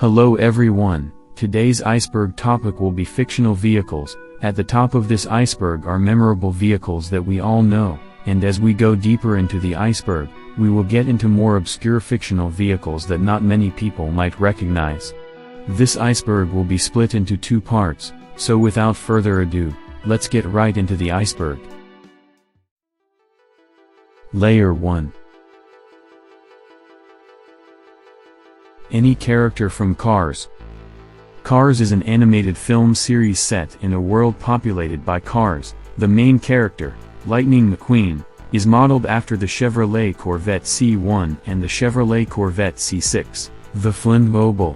Hello everyone, today's iceberg topic will be fictional vehicles. At the top of this iceberg are memorable vehicles that we all know, and as we go deeper into the iceberg, we will get into more obscure fictional vehicles that not many people might recognize. This iceberg will be split into two parts, so without further ado, let's get right into the iceberg. Layer 1. Any character from Cars. Cars is an animated film series set in a world populated by cars. The main character, Lightning McQueen, is modeled after the Chevrolet Corvette C1 and the Chevrolet Corvette C6. The Flint Mobile.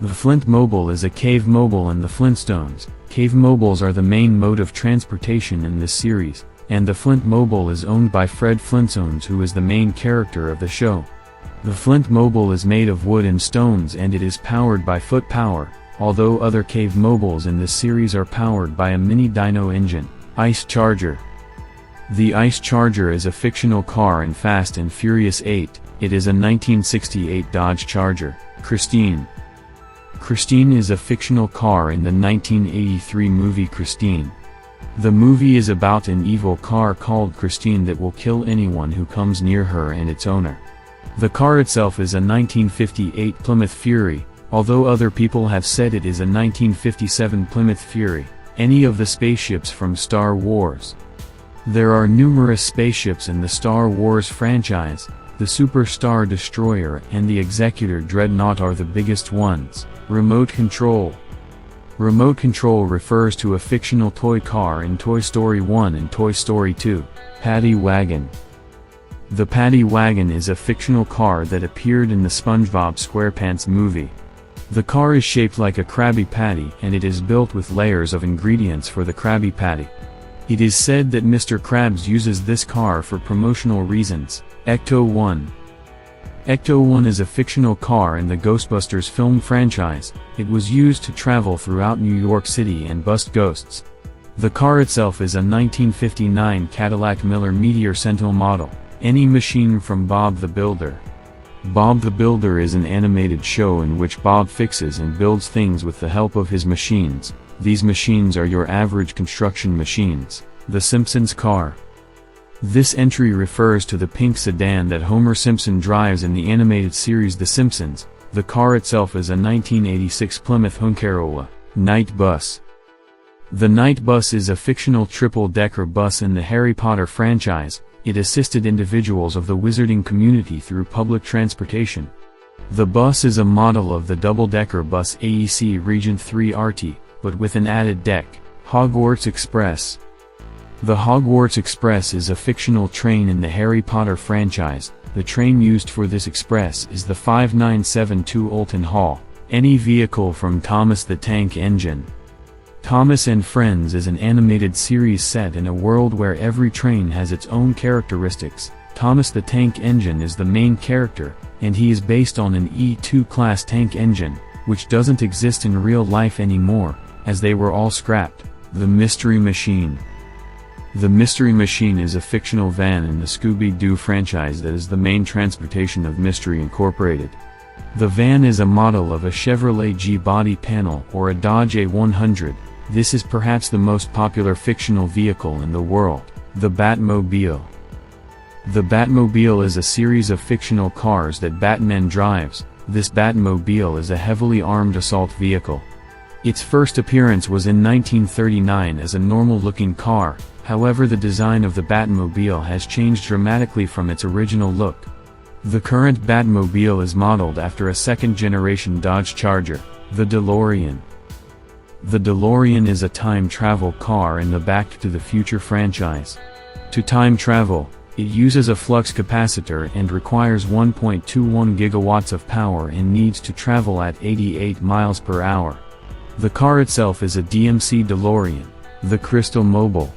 The Flint Mobile is a cave mobile in the Flintstones. Cave mobiles are the main mode of transportation in this series, and the Flint Mobile is owned by Fred Flintstones, who is the main character of the show. The Flint Mobile is made of wood and stones and it is powered by foot power, although other cave mobiles in this series are powered by a mini dyno engine. Ice Charger. The Ice Charger is a fictional car in Fast and Furious 8, it is a 1968 Dodge Charger. Christine. Christine is a fictional car in the 1983 movie Christine. The movie is about an evil car called Christine that will kill anyone who comes near her and its owner. The car itself is a 1958 Plymouth Fury, although other people have said it is a 1957 Plymouth Fury, any of the spaceships from Star Wars. There are numerous spaceships in the Star Wars franchise. The Super Star Destroyer and the Executor Dreadnought are the biggest ones. Remote Control. Remote Control refers to a fictional toy car in Toy Story 1 and Toy Story 2. Paddy Wagon. The Paddy Wagon is a fictional car that appeared in the SpongeBob SquarePants movie. The car is shaped like a Krabby Patty and it is built with layers of ingredients for the Krabby Patty. It is said that Mr. Krabs uses this car for promotional reasons. Ecto-1. Ecto-1 is a fictional car in the Ghostbusters film franchise. It was used to travel throughout New York City and bust ghosts. The car itself is a 1959 Cadillac Miller Meteor Sentinel model. Any Machine from Bob the Builder. Bob the Builder is an animated show in which Bob fixes and builds things with the help of his machines. These machines are your average construction machines. The Simpsons car. This entry refers to the pink sedan that Homer Simpson drives in the animated series The Simpsons. The car itself is a 1986 Plymouth Hunkarola. Night Bus. The Night Bus is a fictional triple-decker bus in the Harry Potter franchise. It assisted individuals of the wizarding community through public transportation. The bus is a model of the double-decker bus AEC Regent 3 RT, but with an added deck. Hogwarts Express. The Hogwarts Express is a fictional train in the Harry Potter franchise. The train used for this express is the 5972 Olton Hall. Any vehicle from Thomas the Tank Engine. Thomas and Friends is an animated series set in a world where every train has its own characteristics. Thomas the Tank Engine is the main character, and he is based on an E2 class tank engine, which doesn't exist in real life anymore, as they were all scrapped. The Mystery Machine. The Mystery Machine is a fictional van in the Scooby-Doo franchise that is the main transportation of Mystery Incorporated. The van is a model of a Chevrolet G body panel or a Dodge A100. This is perhaps the most popular fictional vehicle in the world. The Batmobile. The Batmobile is a series of fictional cars that Batman drives. This Batmobile is a heavily armed assault vehicle. Its first appearance was in 1939 as a normal-looking car, however the design of the Batmobile has changed dramatically from its original look. The current Batmobile is modeled after a second-generation Dodge Charger. The DeLorean. The DeLorean is a time travel car in the Back to the Future franchise. To time travel, it uses a flux capacitor and requires 1.21 gigawatts of power and needs to travel at 88 miles per hour. The car itself is a DMC DeLorean. The Crystal Mobile.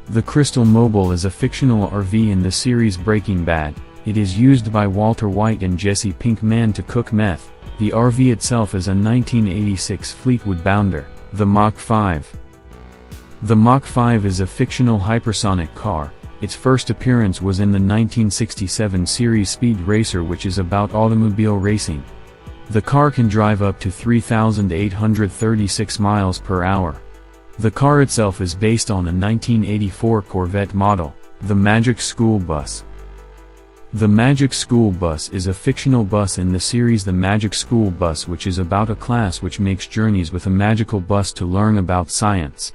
The Crystal Mobile is a fictional RV in the series Breaking Bad. It is used by Walter White and Jesse Pinkman to cook meth. The RV itself is a 1986 Fleetwood Bounder. The Mach 5. The Mach 5 is a fictional hypersonic car. Its first appearance was in the 1967 series Speed Racer, which is about automobile racing. The car can drive up to 3,836 miles per hour. The car itself is based on a 1984 Corvette model, the Magic School Bus. The Magic School Bus is a fictional bus in the series The Magic School Bus, which is about a class which makes journeys with a magical bus to learn about science.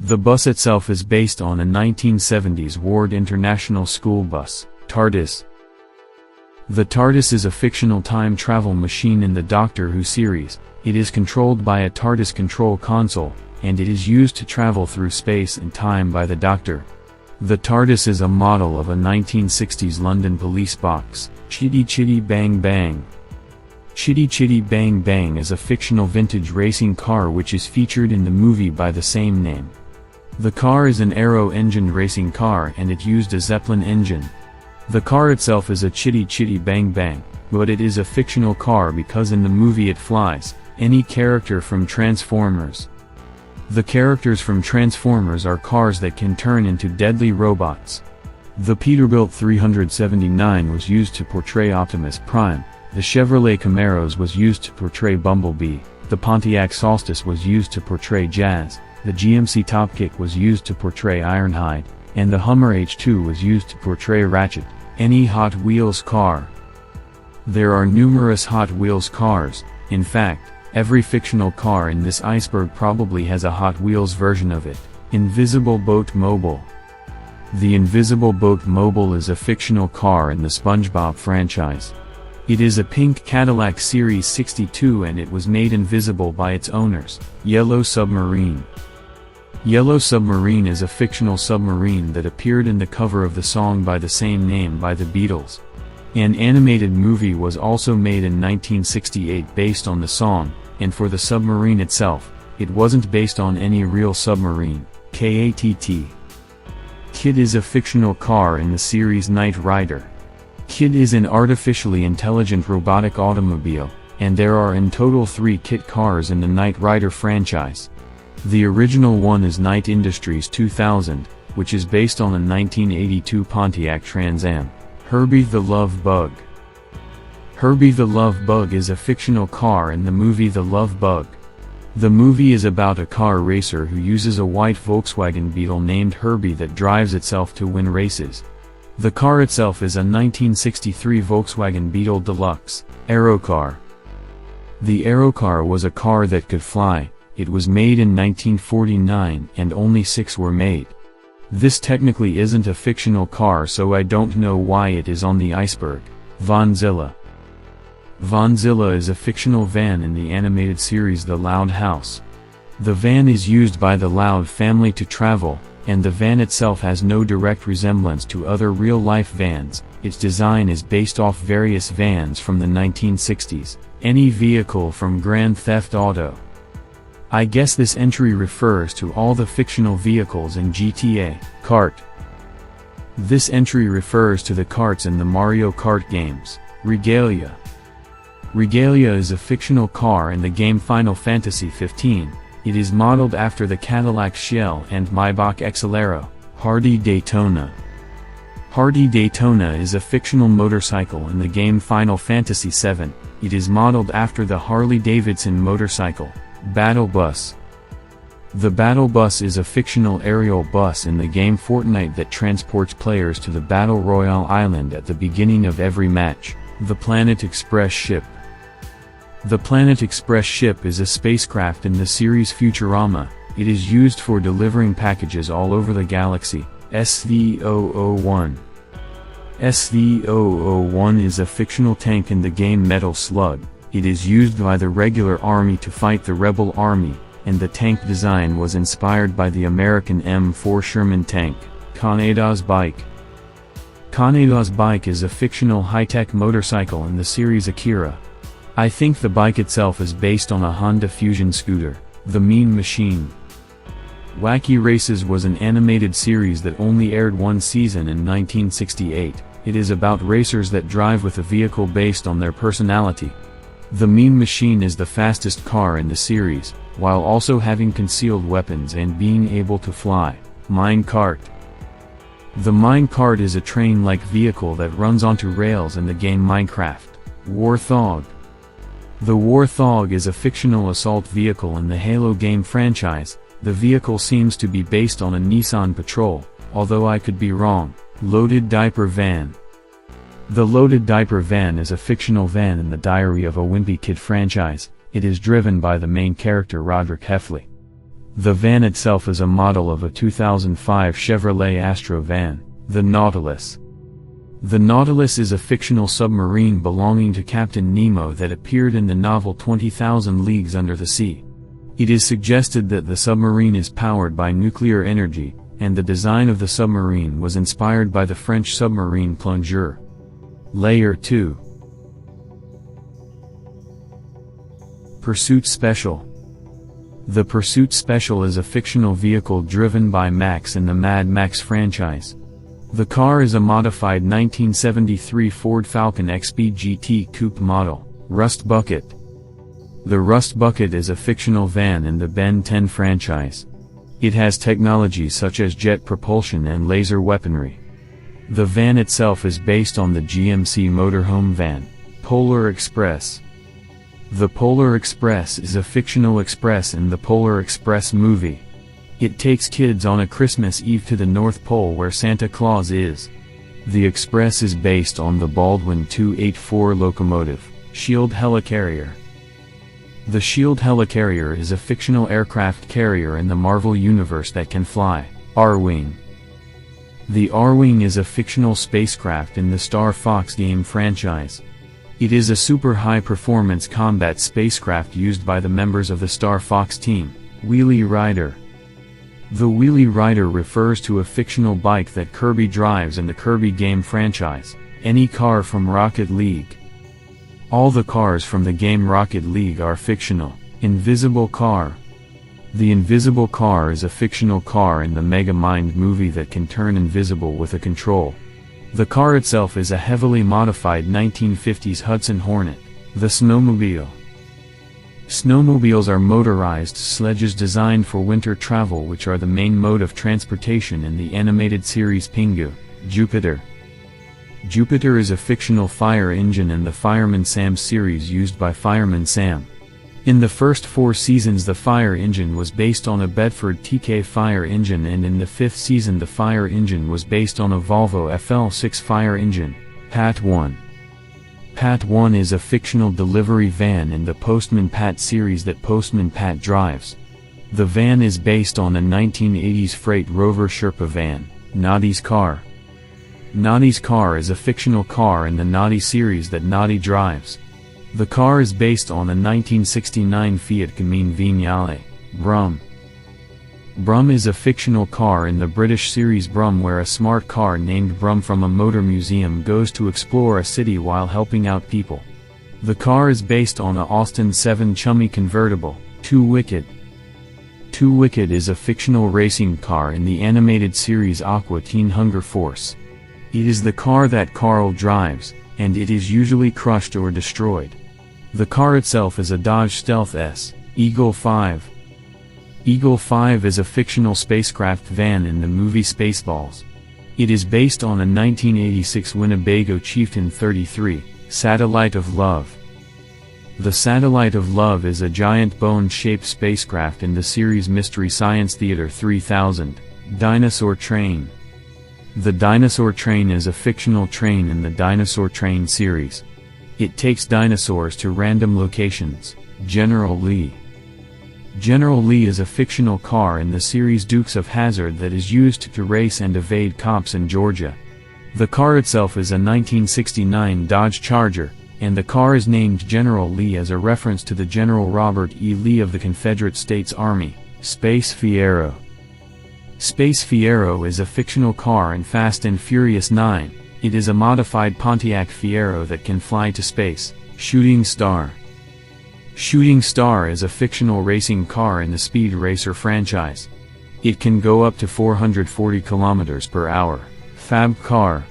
The bus itself is based on a 1970s Ward International School Bus, TARDIS. The TARDIS is a fictional time travel machine in the Doctor Who series. It is controlled by a TARDIS control console, and it is used to travel through space and time by the Doctor. The TARDIS is a model of a 1960s London police box, Chitty Chitty Bang Bang. Chitty Chitty Bang Bang is a fictional vintage racing car which is featured in the movie by the same name. The car is an aero-engined racing car and it used a Zeppelin engine. The car itself is a Chitty Chitty Bang Bang, but it is a fictional car because in the movie it flies, any character from Transformers. The characters from Transformers are cars that can turn into deadly robots. The Peterbilt 379 was used to portray Optimus Prime, the Chevrolet Camaros was used to portray Bumblebee, the Pontiac Solstice was used to portray Jazz, the GMC Topkick was used to portray Ironhide, and the Hummer H2 was used to portray Ratchet, any Hot Wheels car. There are numerous Hot Wheels cars. In fact, every fictional car in this Iceberg probably has a Hot Wheels version of it. Invisible Boat Mobile. The Invisible Boat Mobile is a fictional car in the SpongeBob franchise. It is a pink Cadillac Series 62 and it was made invisible by its owners. Yellow Submarine. Yellow Submarine is a fictional submarine that appeared in the cover of the song by the same name by the Beatles. An animated movie was also made in 1968 based on the song, and for the submarine itself, it wasn't based on any real submarine. KATT. Kid is a fictional car in the series Knight Rider. Kid is an artificially intelligent robotic automobile, and there are in total 3 Kit cars in the Knight Rider franchise. The original one is Knight Industries 2000, which is based on a 1982 Pontiac Trans Am. Herbie the Love Bug. Herbie the Love Bug is a fictional car in the movie The Love Bug. The movie is about a car racer who uses a white Volkswagen Beetle named Herbie that drives itself to win races. The car itself is a 1963 Volkswagen Beetle Deluxe, Aerocar. The Aerocar was a car that could fly. It was made in 1949 and only 6 were made. This technically isn't a fictional car, so I don't know why it is on the Iceberg. Vanzilla. Vanzilla is a fictional van in the animated series The Loud House. The van is used by the Loud family to travel, and the van itself has no direct resemblance to other real-life vans. Its design is based off various vans from the 1960s, any vehicle from Grand Theft Auto. I guess this entry refers to all the fictional vehicles in GTA. Kart. This entry refers to the karts in the Mario Kart games. Regalia. Regalia is a fictional car in the game Final Fantasy XV. It is modeled after the Cadillac Shell and Maybach Exelero. Hardy Daytona. Hardy Daytona is a fictional motorcycle in the game Final Fantasy VII. It is modeled after the Harley-Davidson motorcycle. Battle Bus. The Battle Bus is a fictional aerial bus in the game Fortnite that transports players to the Battle Royale island at the beginning of every match. The Planet Express Ship. The Planet Express ship is a spacecraft in the series Futurama. It is used for delivering packages all over the galaxy. SV-001. SV-001 is a fictional tank in the game Metal Slug. It is used by the regular army to fight the rebel army, and the tank design was inspired by the American M4 Sherman tank. Kaneda's Bike. Kaneda's Bike is a fictional high-tech motorcycle in the series Akira. I think the bike itself is based on a Honda Fusion scooter. The Mean Machine. Wacky Races was an animated series that only aired one season in 1968. It is about racers that drive with a vehicle based on their personality. The Mean Machine is the fastest car in the series, while also having concealed weapons and being able to fly. Mine Cart. The Mine Cart is a train-like vehicle that runs onto rails in the game Minecraft. Warthog. The Warthog is a fictional assault vehicle in the Halo game franchise. The vehicle seems to be based on a Nissan Patrol, although I could be wrong. Loaded Diaper Van. The Loaded Diaper Van is a fictional van in the Diary of a Wimpy Kid franchise. It is driven by the main character Roderick Heffley. The van itself is a model of a 2005 Chevrolet Astro van, the Nautilus. The Nautilus is a fictional submarine belonging to Captain Nemo that appeared in the novel 20,000 Leagues Under the Sea. It is suggested that the submarine is powered by nuclear energy, and the design of the submarine was inspired by the French submarine plongeur. Layer 2. Pursuit Special. The Pursuit Special is a fictional vehicle driven by Max in the Mad Max franchise. The car is a modified 1973 Ford Falcon XP GT Coupe model, Rust Bucket. The Rust Bucket is a fictional van in the Ben 10 franchise. It has technologies such as jet propulsion and laser weaponry. The van itself is based on the GMC motorhome van, Polar Express. The Polar Express is a fictional express in the Polar Express movie. It takes kids on a Christmas Eve to the North Pole where Santa Claus is. The Express is based on the Baldwin 284 locomotive, Shield Helicarrier. The Shield Helicarrier is a fictional aircraft carrier in the Marvel Universe that can fly, R-Wing. The R-Wing is a fictional spacecraft in the Star Fox game franchise. It is a super high-performance combat spacecraft used by the members of the Star Fox team, Wheelie Rider. The Wheelie Rider refers to a fictional bike that Kirby drives in the Kirby game franchise, any car from Rocket League. All the cars from the game Rocket League are fictional. Invisible Car. The Invisible Car is a fictional car in the Megamind movie that can turn invisible with a control. The car itself is a heavily modified 1950s Hudson Hornet, the Snowmobile. Snowmobiles are motorized sledges designed for winter travel, which are the main mode of transportation in the animated series Pingu. Jupiter. Jupiter is a fictional fire engine in the Fireman Sam series used by Fireman Sam. In the first 4 seasons the fire engine was based on a Bedford TK fire engine, and in the 5th season the fire engine was based on a Volvo FL6 fire engine. Pat 1. Pat 1 is a fictional delivery van in the Postman Pat series that Postman Pat drives. The van is based on a 1980s freight Rover Sherpa van, Noddy's Car. Noddy's Car is a fictional car in the Noddy series that Noddy drives. The car is based on a 1969 Fiat Cammin Vignale, Brum. Brum is a fictional car in the British series Brum, where a smart car named Brum from a motor museum goes to explore a city while helping out people. The car is based on a Austin 7 Chummy convertible, Two Wicked. Two Wicked is a fictional racing car in the animated series Aqua Teen Hunger Force. It is the car that Carl drives, and it is usually crushed or destroyed. The car itself is a Dodge Stealth S, Eagle 5. Eagle 5 is a fictional spacecraft van in the movie Spaceballs. It is based on a 1986 Winnebago Chieftain 33, Satellite of Love. The Satellite of Love is a giant bone-shaped spacecraft in the series Mystery Science Theater 3000, Dinosaur Train. The Dinosaur Train is a fictional train in the Dinosaur Train series. It takes dinosaurs to random locations. General Lee. General Lee is a fictional car in the series Dukes of Hazzard that is used to race and evade cops in Georgia. The car itself is a 1969 Dodge Charger, and the car is named General Lee as a reference to the General Robert E. Lee of the Confederate States Army. Space Fiero. Space Fiero is a fictional car in Fast and Furious 9. It is a modified Pontiac Fiero that can fly to space. Shooting Star. Shooting Star is a fictional racing car in the Speed Racer franchise. It can go up to 440 km per hour. Fab Car.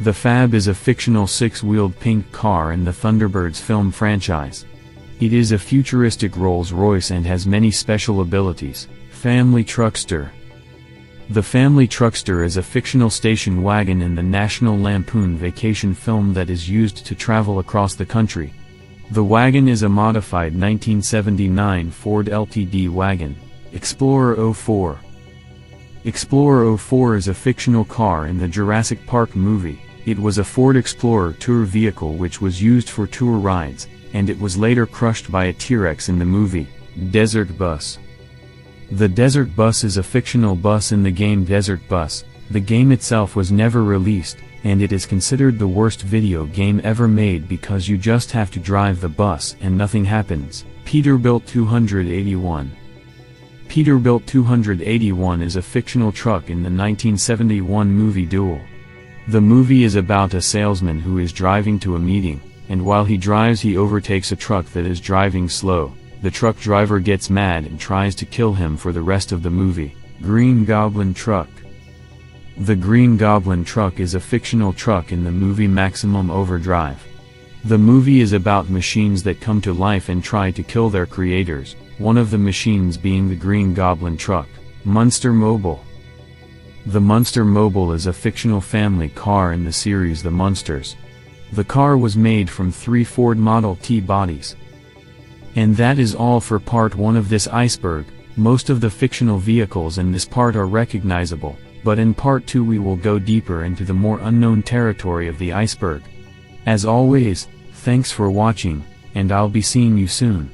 The Fab is a fictional 6-wheeled pink car in the Thunderbirds film franchise. It is a futuristic Rolls-Royce and has many special abilities. Family Truckster. The Family Truckster is a fictional station wagon in the National Lampoon Vacation film that is used to travel across the country. The wagon is a modified 1979 Ford Ltd wagon, Explorer 04. Explorer 04 is a fictional car in the Jurassic Park movie. It was a Ford Explorer tour vehicle which was used for tour rides, and it was later crushed by a T-Rex in the movie, Desert Bus. The Desert Bus is a fictional bus in the game Desert Bus. The game itself was never released, and it is considered the worst video game ever made because you just have to drive the bus and nothing happens. Peterbilt 281. Peterbilt 281 is a fictional truck in the 1971 movie Duel. The movie is about a salesman who is driving to a meeting, and while he drives he overtakes a truck that is driving slow. The truck driver gets mad and tries to kill him for the rest of the movie. Green Goblin Truck. The Green Goblin Truck is a fictional truck in the movie Maximum Overdrive. The movie is about machines that come to life and try to kill their creators, one of the machines being the Green Goblin Truck. Munster Mobile. The Munster Mobile is a fictional family car in the series The Munsters. The car was made from 3 Ford Model T bodies. And that is all for part 1 of this iceberg. Most of the fictional vehicles in this part are recognizable, but in part 2 we will go deeper into the more unknown territory of the iceberg. As always, thanks for watching, and I'll be seeing you soon.